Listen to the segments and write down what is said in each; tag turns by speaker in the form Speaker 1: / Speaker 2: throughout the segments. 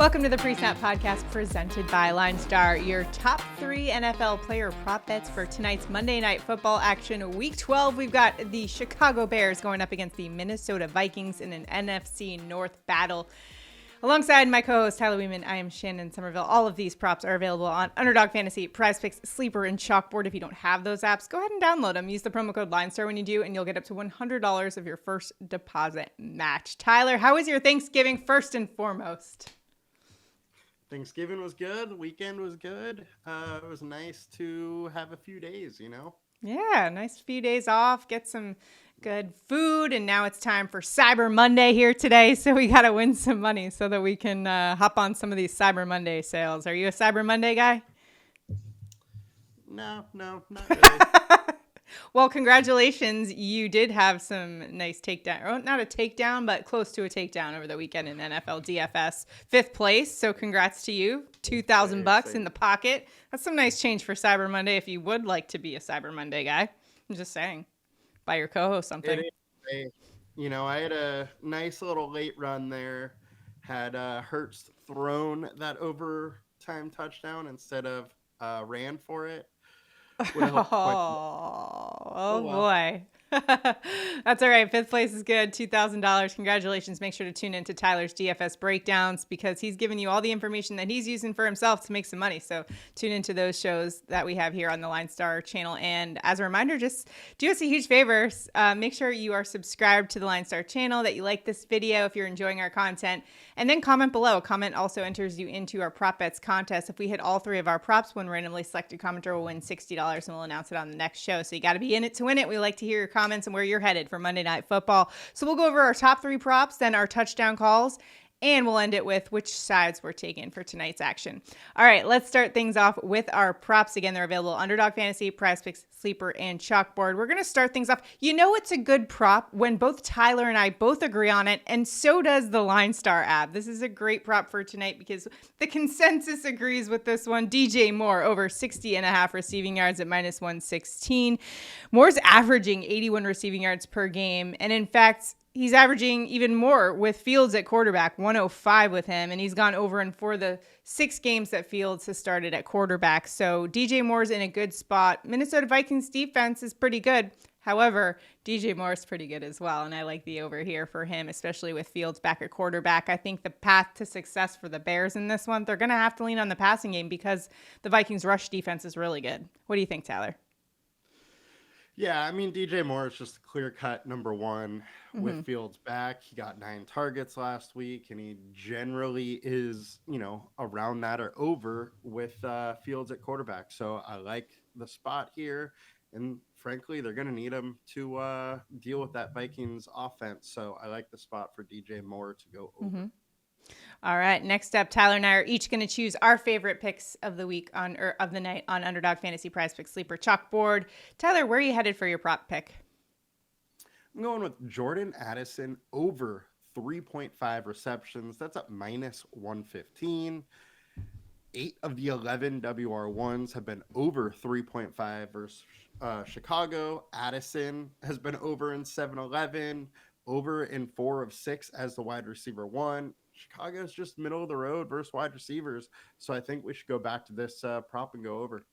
Speaker 1: Welcome to the Pre-Snap Podcast presented by LineStar, your top 3 NFL player prop bets for tonight's Monday Night Football action. Week 12, we've got the Chicago Bears going up against the Minnesota Vikings in an NFC North battle. Alongside my co-host, Tyler Wiemann, I am Shannon Sommerville. All of these props are available on Underdog Fantasy, PrizePicks, Sleeper, and Chalkboard. If you don't have those apps, go ahead and download them. Use the promo code LineStar when you do, and you'll get up to $100 of your first deposit match. Tyler, how was your Thanksgiving first and foremost?
Speaker 2: Thanksgiving was good. The weekend was good. It was nice to have a few days, you know?
Speaker 1: Yeah, nice few days off, get some good food, and now it's time for Cyber Monday here today, so we got to win some money so that we can hop on some of these Cyber Monday sales. Are you a Cyber Monday guy?
Speaker 2: No, not really.
Speaker 1: Well, congratulations. You did have some nice takedown, or not a takedown, but close to a takedown over the weekend in NFL DFS. 5th place, so congrats to you. $2,000 in the pocket. That's some nice change for Cyber Monday if you would like to be a Cyber Monday guy. I'm just saying. Buy your co-host something.
Speaker 2: I had a nice little late run there. Had Hurts thrown that overtime touchdown instead of ran for it.
Speaker 1: Boy. That's all right. 5th place is good. $2,000. Congratulations. Make sure to tune into Tyler's DFS breakdowns because he's giving you all the information that he's using for himself to make some money. So tune into those shows that we have here on the LineStar channel. And as a reminder, just do us a huge favor. Make sure you are subscribed to the LineStar channel, that you like this video if you're enjoying our content, and then comment below. A comment also enters you into our prop bets contest. If we hit all 3 of our props, one randomly selected commenter will win $60 and we'll announce it on the next show. So you got to be in it to win it. We like to hear your comments and where you're headed for Monday Night Football. So we'll go over our top 3 props, then our touchdown calls, and we'll end it with which sides we're taking for tonight's action. All right, let's start things off with our props. Again, they're available Underdog Fantasy, PrizePicks, Sleeper, and Chalkboard. We're going to start things off. You know it's a good prop when both Tyler and I both agree on it, and so does the LineStar app. This is a great prop for tonight because the consensus agrees with this one. DJ Moore over 60.5 receiving yards at -116. Moore's averaging 81 receiving yards per game, and in fact, he's averaging even more with Fields at quarterback, 105 with him, and he's gone over in 4 of the 6 games that Fields has started at quarterback. So DJ Moore's in a good spot. Minnesota Vikings defense is pretty good. However, DJ Moore's pretty good as well, and I like the over here for him, especially with Fields back at quarterback. I think the path to success for the Bears in this one, they're going to have to lean on the passing game because the Vikings' rush defense is really good. What do you think, Tyler?
Speaker 2: Yeah, I mean, DJ Moore is just a clear-cut number 1 with Fields back. He got 9 targets last week, and he generally is, around that or over with Fields at quarterback. So I like the spot here, and frankly, they're going to need him to deal with that Vikings offense. So I like the spot for DJ Moore to go over.
Speaker 1: All right, next up, Tyler and I are each going to choose our favorite picks of the week of the night on Underdog Fantasy, PrizePicks, Sleeper, Chalkboard. Tyler, where are you headed for your prop pick?
Speaker 2: I'm going with Jordan Addison over 3.5 receptions. That's up -115. 8 of the 11 WR1s have been over 3.5 versus Chicago. Addison has been over in 7-11, over in 4 of 6 as the wide receiver 1. Chicago's just middle of the road versus wide receivers. So I think we should go back to this prop and go over.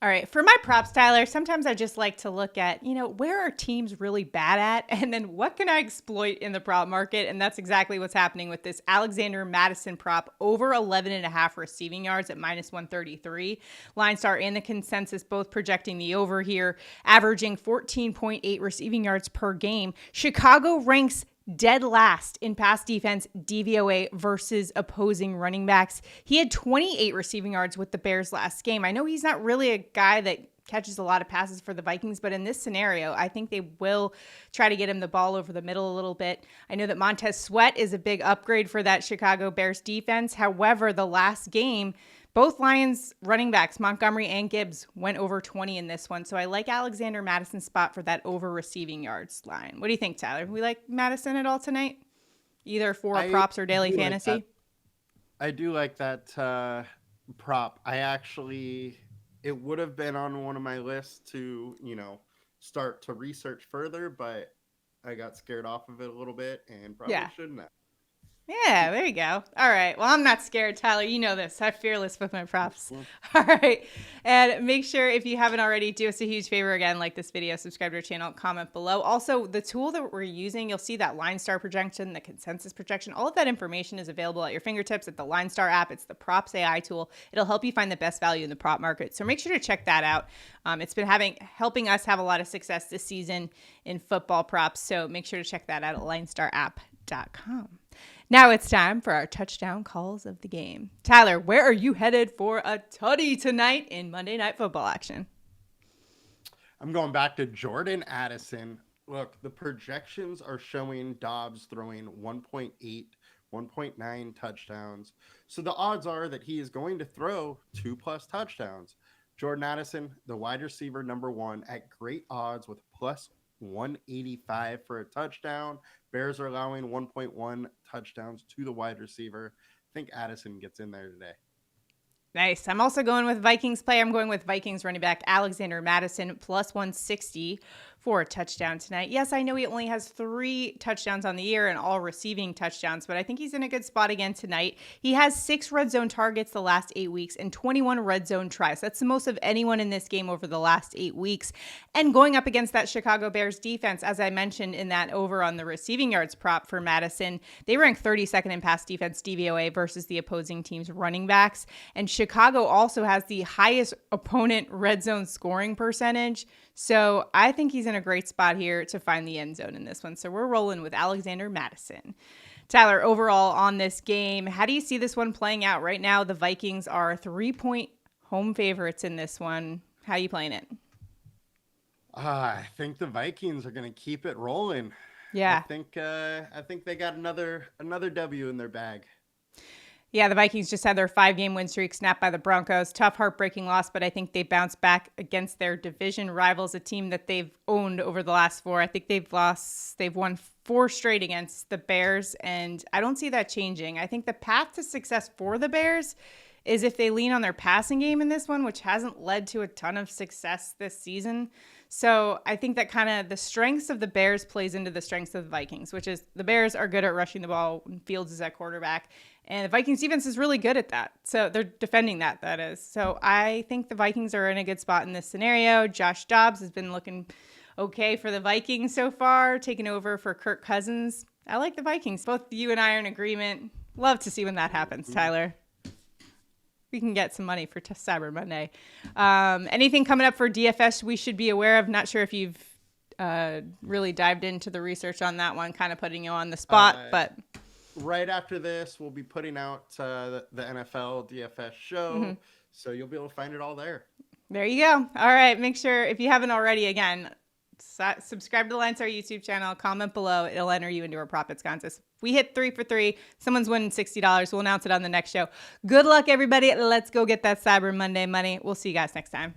Speaker 1: All right. For my props, Tyler, sometimes I just like to look at, where are teams really bad at? And then what can I exploit in the prop market? And that's exactly what's happening with this Alexander Mattison prop over 11.5 receiving yards at -133. LineStar and the consensus both projecting the over here, averaging 14.8 receiving yards per game. Chicago ranks dead last in pass defense DVOA versus opposing running backs. He had 28 receiving yards with the Bears last game. I know he's not really a guy that catches a lot of passes for the Vikings, but in this scenario, I think they will try to get him the ball over the middle a little bit. I know that Montez Sweat is a big upgrade for that Chicago Bears defense. However, the last game, both Lions running backs, Montgomery and Gibbs, went over 20 in this one. So I like Alexander Madison's spot for that over receiving yards line. What do you think, Tyler? We like Madison at all tonight? Either for props or daily fantasy?
Speaker 2: I do like that prop. It would have been on one of my lists to, start to research further, but I got scared off of it a little bit and probably shouldn't have.
Speaker 1: Yeah, there you go. All right. Well, I'm not scared, Tyler. You know this. I'm fearless with my props. All right. And make sure, if you haven't already, do us a huge favor again, like this video, subscribe to our channel, comment below. Also, the tool that we're using, you'll see that LineStar projection, the consensus projection. All of that information is available at your fingertips at the LineStar app. It's the PropsAI tool. It'll help you find the best value in the prop market. So make sure to check that out. It's been helping us have a lot of success this season in football props. So make sure to check that out at LineStarApp.com. Now it's time for our touchdown calls of the game. Tyler, where are you headed for a tutty tonight in Monday Night Football action?
Speaker 2: I'm going back to Jordan Addison. Look, the projections are showing Dobbs throwing 1.8, 1.9 touchdowns. So the odds are that he is going to throw 2+ touchdowns. Jordan Addison, the wide receiver #1 at great odds with plus 185 for a touchdown. Bears are allowing 1.1 touchdowns to the wide receiver. I think Addison gets in there today.
Speaker 1: Nice. I'm also going with Vikings player. I'm going with Vikings running back Alexander Mattison plus 160 for a touchdown tonight. Yes, I know he only has 3 touchdowns on the year and all receiving touchdowns, but I think he's in a good spot again tonight. He has 6 red zone targets the last 8 weeks and 21 red zone tries. That's the most of anyone in this game over the last 8 weeks. And going up against that Chicago Bears defense, as I mentioned in that over on the receiving yards prop for Madison, they rank 32nd in pass defense DVOA versus the opposing team's running backs. And Chicago also has the highest opponent red zone scoring percentage. So I think he's in a great spot here to find the end zone in this one. So we're rolling with Alexander Mattison. Tyler, overall on this game, how do you see this one playing out? Right now, the Vikings are 3-point home favorites in this one. How are you playing it?
Speaker 2: I think the Vikings are going to keep it rolling.
Speaker 1: Yeah.
Speaker 2: I think they got another W in their bag.
Speaker 1: Yeah, the Vikings just had their 5-game win streak snapped by the Broncos. Tough, heartbreaking loss, but I think they bounced back against their division rivals, a team that they've owned over the last 4. I think they've won 4 straight against the Bears, and I don't see that changing. I think the path to success for the Bears is if they lean on their passing game in this one, which hasn't led to a ton of success this season. So I think that kind of the strengths of the Bears plays into the strengths of the Vikings, which is the Bears are good at rushing the ball when Fields is at quarterback. And the Vikings defense is really good at that. So they're defending that is. So I think the Vikings are in a good spot in this scenario. Josh Dobbs has been looking okay for the Vikings so far, taking over for Kirk Cousins. I like the Vikings. Both you and I are in agreement. Love to see when that happens, Tyler. We can get some money for Cyber Monday. Anything coming up for DFS we should be aware of? Not sure if you've really dived into the research on that one, kind of putting you on the spot, but...
Speaker 2: Right after this, we'll be putting out the NFL DFS show, so you'll be able to find it all there.
Speaker 1: There you go. All right. Make sure, if you haven't already, again, subscribe to the LineStar YouTube channel, comment below. It'll enter you into our profits contest. If we hit 3 for 3, someone's winning $60. We'll announce it on the next show. Good luck, everybody. Let's go get that Cyber Monday money. We'll see you guys next time.